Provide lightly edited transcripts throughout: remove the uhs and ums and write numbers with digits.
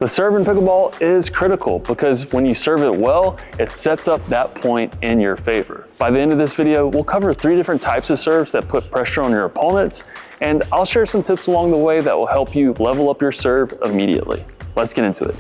The serve in pickleball is critical because when you serve it well, it sets up that point in your favor. By the end of this video, we'll cover 3 different types of serves that put pressure on your opponents, and I'll share some tips along the way that will help you level up your serve immediately. Let's get into it.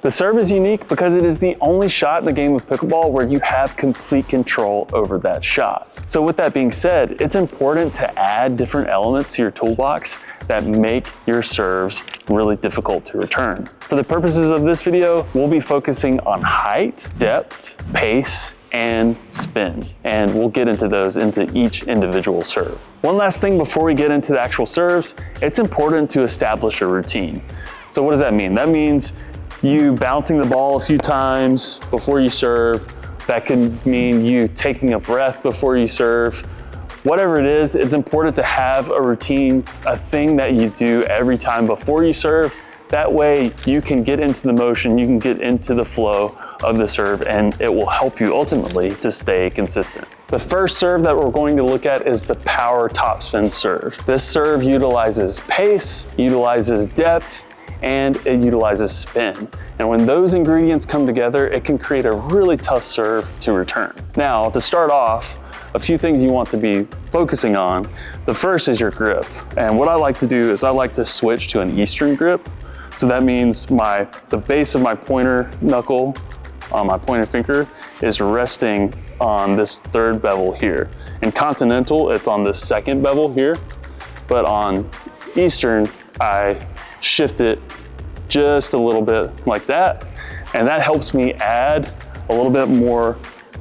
The serve is unique because it is the only shot in the game of pickleball where you have complete control over that shot. So with that being said, it's important to add different elements to your toolbox that make your serves really difficult to return. For the purposes of this video, we'll be focusing on height, depth, pace, and spin. And we'll get into those into each individual serve. One last thing before we get into the actual serves, it's important to establish a routine. So what does that mean? That means you bouncing the ball a few times before you serve. That can mean you taking a breath before you serve. Whatever it is, it's important to have a routine, a thing that you do every time before you serve. That way you can get into the motion, you can get into the flow of the serve, and it will help you ultimately to stay consistent. The first serve that we're going to look at is the power topspin serve. This serve utilizes pace, utilizes depth, and it utilizes spin. And when those ingredients come together, it can create a really tough serve to return. Now, to start off, a few things you want to be focusing on. The first is your grip. And what I like to do is I like to switch to an Eastern grip. So that means the base of my pointer knuckle on my pointer finger is resting on this 3rd bevel here. In Continental, it's on this 2nd bevel here. But on Eastern, I shift it just a little bit like that, and that helps me add a little bit more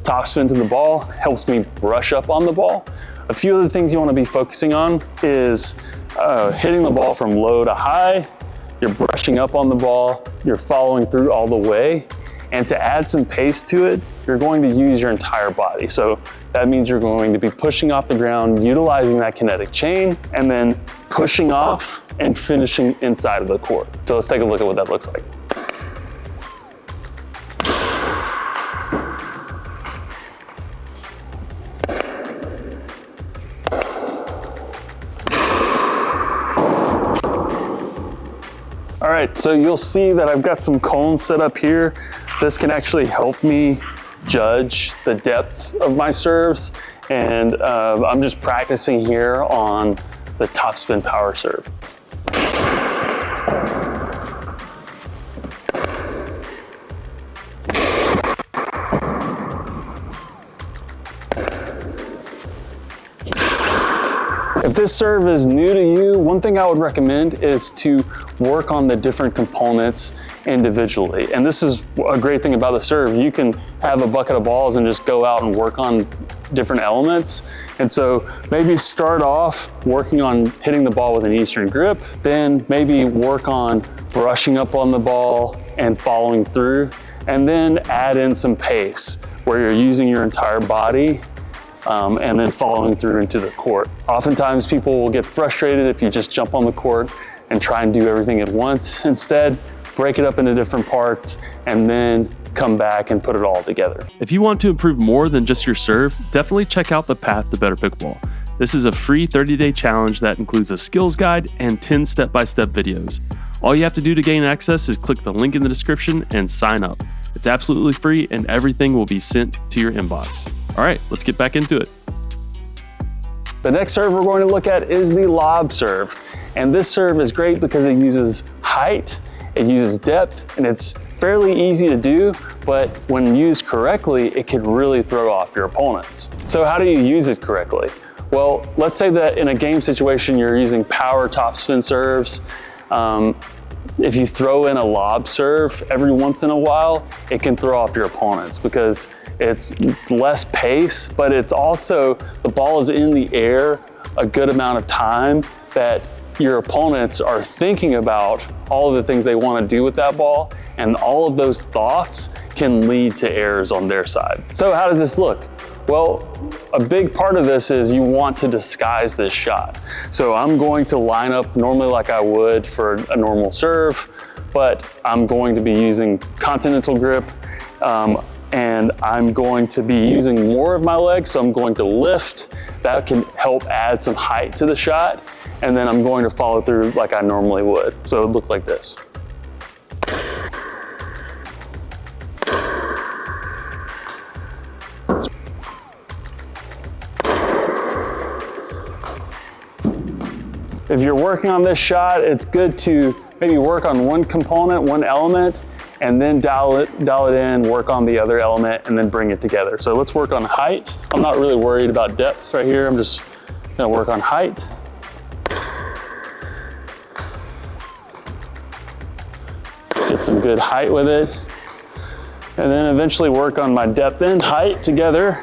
topspin to the ball, helps me brush up on the ball. A few other things you want to be focusing on is hitting the ball from low to high, you're brushing up on the ball, you're following through all the way, and to add some pace to it, you're going to use your entire body. So that means you're going to be pushing off the ground, utilizing that kinetic chain, and then pushing off and finishing inside of the court. So let's take a look at what that looks like. All right, so you'll see that I've got some cones set up here. This can actually help me judge the depth of my serves, and I'm just practicing here on the topspin power serve. If this serve is new to you, one thing I would recommend is to work on the different components individually. And this is a great thing about the serve. You can have a bucket of balls and just go out and work on different elements. And so maybe start off working on hitting the ball with an Eastern grip, then maybe work on brushing up on the ball and following through, and then add in some pace where you're using your entire body and then following through into the court. Oftentimes people will get frustrated if you just jump on the court and try and do everything at once. Instead, break it up into different parts and then come back and put it all together. If you want to improve more than just your serve, definitely check out the Path to Better Pickleball. This is a free 30-day challenge that includes a skills guide and 10 step-by-step videos. All you have to do to gain access is click the link in the description and sign up. It's absolutely free and everything will be sent to your inbox. All right, let's get back into it. The next serve we're going to look at is the lob serve. And this serve is great because it uses height, it uses depth, and it's fairly easy to do, but when used correctly, it can really throw off your opponents. So how do you use it correctly? Well, let's say that in a game situation, you're using power topspin serves. If you throw in a lob serve every once in a while, it can throw off your opponents because it's less pace, but it's also, the ball is in the air a good amount of time that your opponents are thinking about all of the things they want to do with that ball, and all of those thoughts can lead to errors on their side. So how does this look? Well, a big part of this is you want to disguise this shot. So I'm going to line up normally like I would for a normal serve, but I'm going to be using continental grip. and I'm going to be using more of my legs, so I'm going to lift. That can help add some height to the shot, and then I'm going to follow through like I normally would. So it would look like this. If you're working on this shot, it's good to maybe work on one component, one element, and then dial it in, work on the other element, and then bring it together. So let's work on height. I'm not really worried about depth right here. I'm just gonna work on height. Get some good height with it. And then eventually work on my depth and height together.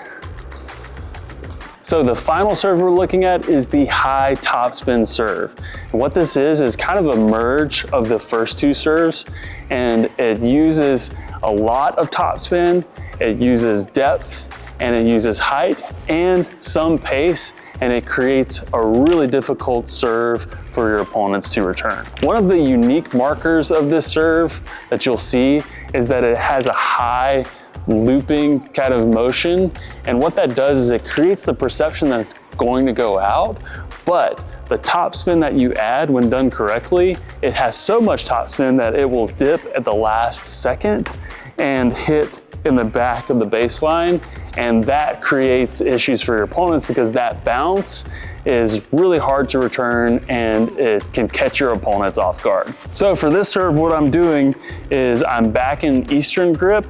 So the final serve we're looking at is the high topspin serve. And what this is kind of a merge of the first two serves, and it uses a lot of topspin, it uses depth, and it uses height and some pace, and it creates a really difficult serve for your opponents to return. One of the unique markers of this serve that you'll see is that it has a high looping kind of motion, and what that does is it creates the perception that it's going to go out, but the topspin that you add when done correctly, it has so much topspin that it will dip at the last second and hit in the back of the baseline, and that creates issues for your opponents because that bounce is really hard to return and it can catch your opponents off guard. So for this serve, what I'm doing is I'm back in Eastern grip,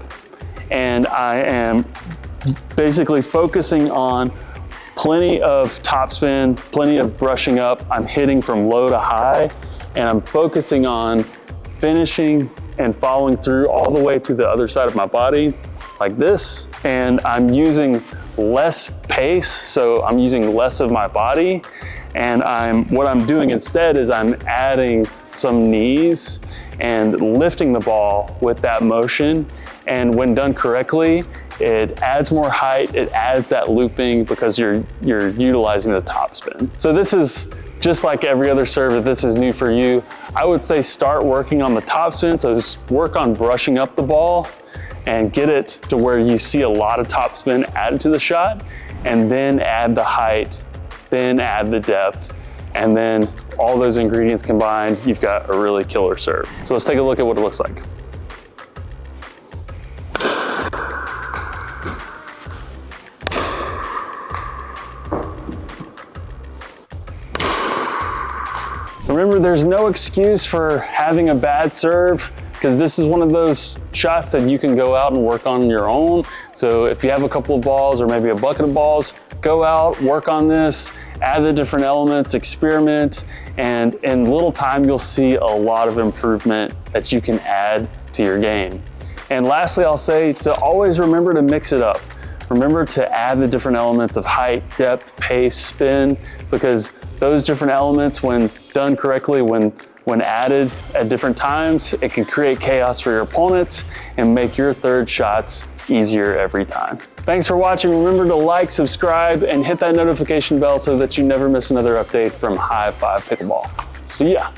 and I am basically focusing on plenty of topspin, plenty of brushing up. I'm hitting from low to high, and I'm focusing on finishing and following through all the way to the other side of my body like this. And I'm using less pace, so I'm using less of my body. And what I'm doing instead is I'm adding some knees and lifting the ball with that motion. And when done correctly, it adds more height, it adds that looping because you're utilizing the topspin. So this is just like every other serve. If this is new for you, I would say start working on the topspin. So just work on brushing up the ball and get it to where you see a lot of topspin added to the shot, and then add the height, then add the depth, and then all those ingredients combined, you've got a really killer serve. So let's take a look at what it looks like. Remember, there's no excuse for having a bad serve, because this is one of those shots that you can go out and work on your own. So if you have a couple of balls or maybe a bucket of balls, go out, work on this, add the different elements, experiment, and in little time, you'll see a lot of improvement that you can add to your game. And lastly, I'll say to always remember to mix it up. Remember to add the different elements of height, depth, pace, spin, because those different elements, when done correctly, when added at different times, it can create chaos for your opponents and make your third shots easier every time. Thanks for watching. Remember to like, subscribe, and hit that notification bell so that you never miss another update from High Five Pickleball. See ya.